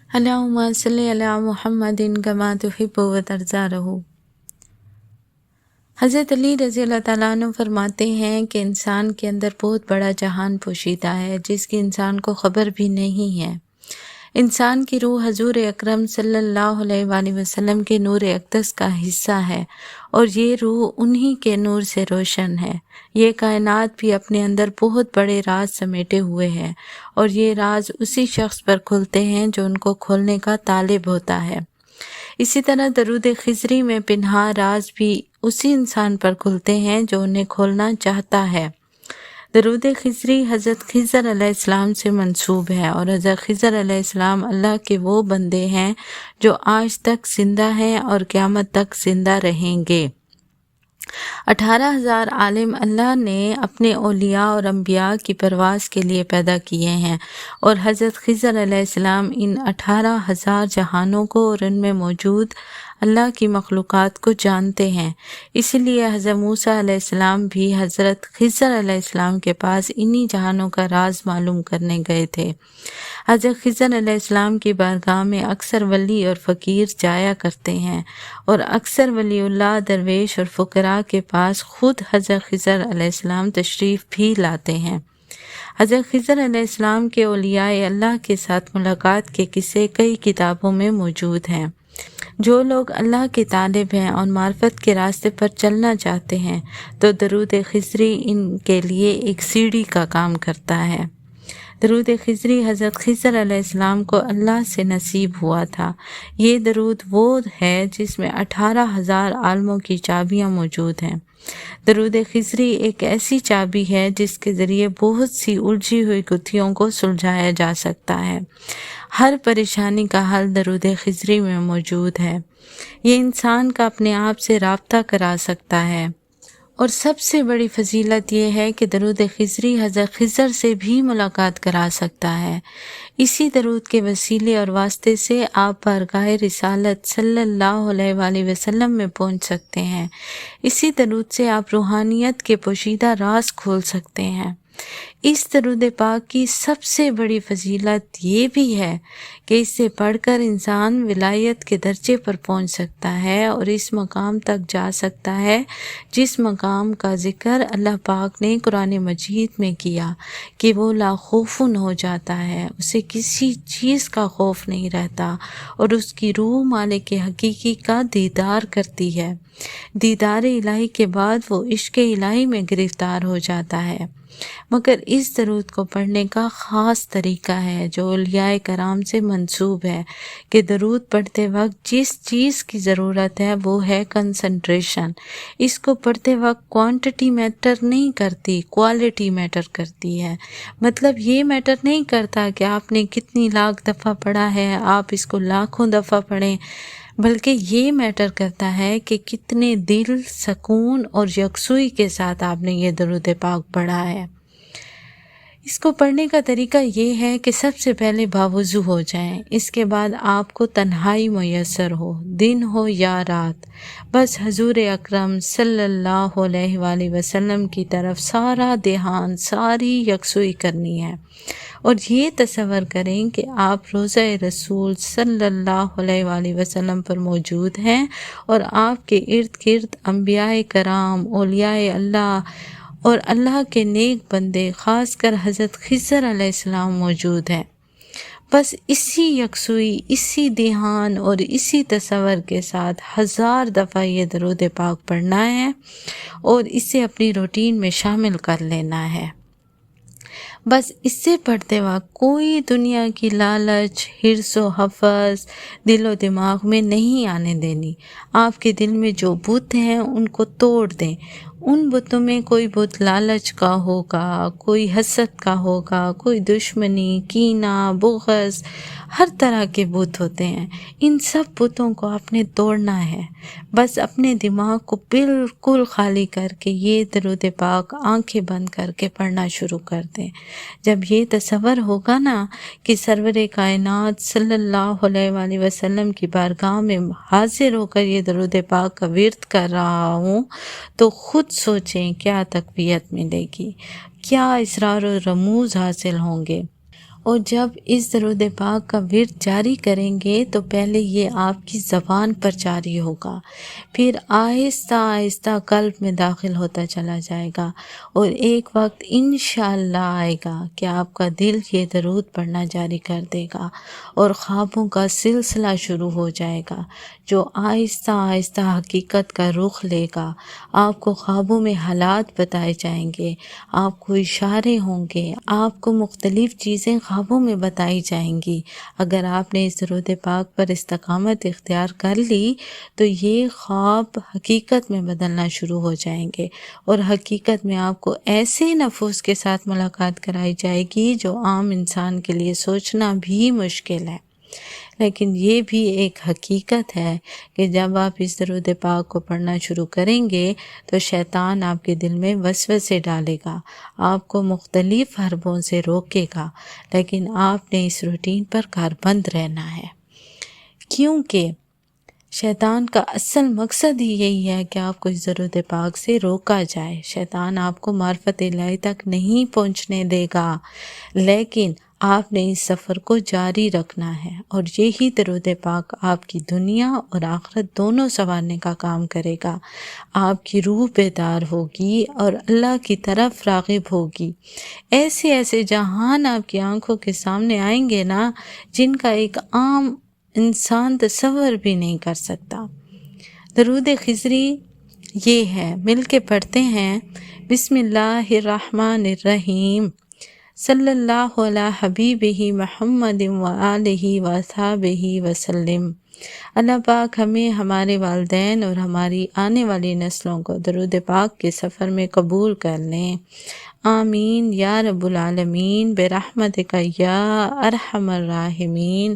अल्लाहुम्मा सल्लि अला मुहम्मदिन कमा तुहिब्बु व तर्ज़ाहु। हज़रत अली रज़ी अल्लाह ताला अन्हु फरमाते हैं कि इंसान के अंदर बहुत बड़ा जहान पोशीदा है जिसकी इंसान को ख़बर भी नहीं है। इंसान की रूह हजूर अकरम सल्लल्लाहु अलैहि वसल्लम के नूर अक़दस का हिस्सा है और ये रूह उन्हीं के नूर से रोशन है। ये कायनात भी अपने अंदर बहुत बड़े राज समेटे हुए है और ये राज उसी शख्स पर खुलते हैं जो उनको खोलने का तालिब होता है। इसी तरह दरूद खिज़री में पिन्हा राज भी उसी इंसान पर खुलते हैं जो उन्हें खोलना चाहता है। दरूद खिज़री हज़रत खिज़र अलैहिस्सलाम से मंसूब है और हज़रत खिज़र अलैहिस्सलाम अल्लाह के वो बंदे हैं जो आज तक ज़िंदा हैं और क़यामत तक ज़िंदा रहेंगे। 18,000 आलिम अल्लाह ने अपने औलिया और अम्बिया की परवास के लिए पैदा किए हैं और हज़रत खिज़र अलैहिस्सलाम इन 18,000 जहानों को और उनमें मौजूद अल्लाह की मखलूक़ात को जानते हैं। इसीलिए हज़रत मूसा अलैहिस्सलाम भी हज़रत खिज़र अलैहिस्सलाम के पास इन्हीं जहानों का राज मालूम करने गए थे। हज़रत खिज़र अलैहिस्सलाम की बारगाह में अक्सर वली और फ़कीर जाया करते हैं और अक्सर वलीउल्लाह दरवेश और फ़ुक़रा के पास ख़ुद हज़रत खिज़र अलैहिस्सलाम तशरीफ़ भी लाते हैं। हज़रत खिज़र अलैहिस्सलाम के औलियाए अल्लाह के साथ मुलाकात के किस्से कई किताबों में मौजूद हैं। जो लोग अल्लाह के तालिब हैं और मार्फत के रास्ते पर चलना चाहते हैं तो दरूद खिज़री इनके लिए एक सीढ़ी का काम करता है। दरूद खिज़री हज़रत खिज़र अलैहिस्सलाम को अल्लाह से नसीब हुआ था। ये दरूद वो है जिसमें 18,000 आलमों की चाबियाँ मौजूद हैं। दरूद खिज़री एक ऐसी चाबी है जिसके ज़रिए बहुत सी उलझी हुई गुत्थियों को सुलझाया जा सकता है। हर परेशानी का हल दरूद खिज़री में मौजूद है। ये इंसान का अपने आप से राब्ता करा सकता है और सबसे बड़ी फजीलत यह है कि दरूद खिज़री हज़रत खिज़र से भी मुलाकात करा सकता है। इसी दरूद के वसीले और वास्ते से आप बारगाह रिसालत सल्लल्लाहु अलैहि वसल्लम में पहुंच सकते हैं। इसी दरूद से आप रूहानियत के पोशीदा राज खोल सकते हैं। इस दरूद पाक की सबसे बड़ी फजीलत ये भी है कि इसे पढ़कर इंसान विलायत के दर्जे पर पहुंच सकता है और इस मकाम तक जा सकता है जिस मकाम का ज़िक्र अल्लाह पाक ने कुरान मजीद में किया कि वो लाखौफुन हो जाता है, उसे किसी चीज़ का खौफ नहीं रहता और उसकी रूह मालिक हकीकी का दीदार करती है। दीदार इलाही के बाद वो इश्क इलाही में गिरफ्तार हो जाता है। मगर इस दरूद को पढ़ने का ख़ास तरीका है जो औलियाए कराम से मंसूब है कि दरूद पढ़ते वक्त जिस चीज़ की ज़रूरत है वो है कंसंट्रेशन। इसको पढ़ते वक्त क्वांटिटी मैटर नहीं करती, क्वालिटी मैटर करती है। मतलब ये मैटर नहीं करता कि आपने कितनी लाख दफ़ा पढ़ा है, आप इसको लाखों दफ़ा पढ़ें, बल्कि ये मैटर करता है कि कितने दिल, सुकून और यकसुई के साथ आपने ये दरूद पाक पढ़ा है। इसको पढ़ने का तरीका ये है कि सबसे पहले बावुज़ू हो जाएं, इसके बाद आपको तन्हाई मुयस्सर हो, दिन हो या रात, बस हजूर अकरम सल्लल्लाहु अलैहि वसल्लम की तरफ सारा ध्यान, सारी यकसुई करनी है और ये तसव्वुर करें कि आप रोज़ा रसूल सल्लल्लाहु अलैहि वसल्लम पर मौजूद हैं और आपके इर्द गिर्द अम्बियाए कराम, औलियाए अल्लाह और अल्लाह के नेक बंदे, ख़ासकर हज़रत खिज़र अलैहिस्सलाम मौजूद हैं। बस इसी यकसुई, इसी ध्यान और इसी तसव्वुर के साथ 1000 दफ़ा ये दरूद पाक पढ़ना है और इसे अपनी रूटीन में शामिल कर लेना है। बस इससे पढ़ते वक्त कोई दुनिया की लालच, हिर्स व हवस दिलो दिमाग में नहीं आने देनी। आपके दिल में जो बुत हैं उनको तोड़ दें। उन बुतों में कोई बुत लालच का होगा, कोई हसद का होगा, कोई दुश्मनी, कीना, बुग़्ज़, हर तरह के बुत होते हैं। इन सब बुतों को आपने तोड़ना है। बस अपने दिमाग को बिल्कुल खाली करके ये दरूद पाक आंखें बंद करके पढ़ना शुरू कर दें। जब ये तसव्वुर होगा ना कि सरवर कायनात सल्लल्लाहु अलैहि वसल्लम की बारगाह में हाजिर होकर ये दरूद पाक का विर्द कर रहा हूँ, तो ख़ुद सोचें क्या तक़वियत मिलेगी, क्या इसरार और रमूज़ हासिल होंगे اور جب اس درود پاک کا ورد جاری کریں گے تو پہلے یہ آپ کی زبان پر جاری ہوگا، پھر آہستہ آہستہ قلب میں داخل ہوتا چلا جائے گا، اور ایک وقت انشاءاللہ آئے گا کہ آپ کا دل یہ درود پڑھنا جاری کر دے گا اور خوابوں کا سلسلہ شروع ہو جائے گا جو آہستہ آہستہ حقیقت کا رخ لے گا۔ آپ کو خوابوں میں حالات بتائے جائیں گے، آپ کو اشارے ہوں گے، آپ کو مختلف چیزیں خوابوں میں بتائی جائیں گی۔ اگر آپ نے اس درود پاک پر استقامت اختیار کر لی تو یہ خواب حقیقت میں بدلنا شروع ہو جائیں گے، اور حقیقت میں آپ کو ایسے نفوس کے ساتھ ملاقات کرائی جائے گی جو عام انسان کے لیے سوچنا بھی مشکل ہے۔ لیکن یہ بھی ایک حقیقت ہے کہ جب آپ اس درود پاک کو پڑھنا شروع کریں گے تو شیطان آپ کے دل میں وسوسے ڈالے گا، آپ کو مختلف حربوں سے روکے گا، لیکن آپ نے اس روٹین پر کاربند رہنا ہے، کیونکہ شیطان کا اصل مقصد ہی یہی ہے کہ آپ کو اس درود پاک سے روکا جائے۔ شیطان آپ کو معرفت الہی تک نہیں پہنچنے دے گا، لیکن آپ نے اس سفر کو جاری رکھنا ہے، اور یہی درود پاک آپ کی دنیا اور آخرت دونوں سنوارنے کا کام کرے گا۔ آپ کی روح بیدار ہوگی اور اللہ کی طرف راغب ہوگی۔ ایسے ایسے جہان آپ کی آنکھوں کے سامنے آئیں گے نا جن کا ایک عام انسان تصور بھی نہیں کر سکتا۔ درود خضری یہ ہے، مل کے پڑھتے ہیں۔ بسم اللہ الرحمن الرحیم، صلی اللہ علی حبیبہ محمد وآلہ وصحبہ وسلم۔ اللہ پاک ہمیں، ہمارے والدین اور ہماری آنے والی نسلوں کو درود پاک کے سفر میں قبول کر لیں، آمین یا رب العالمین، برحمتک یا ارحم الراحمین۔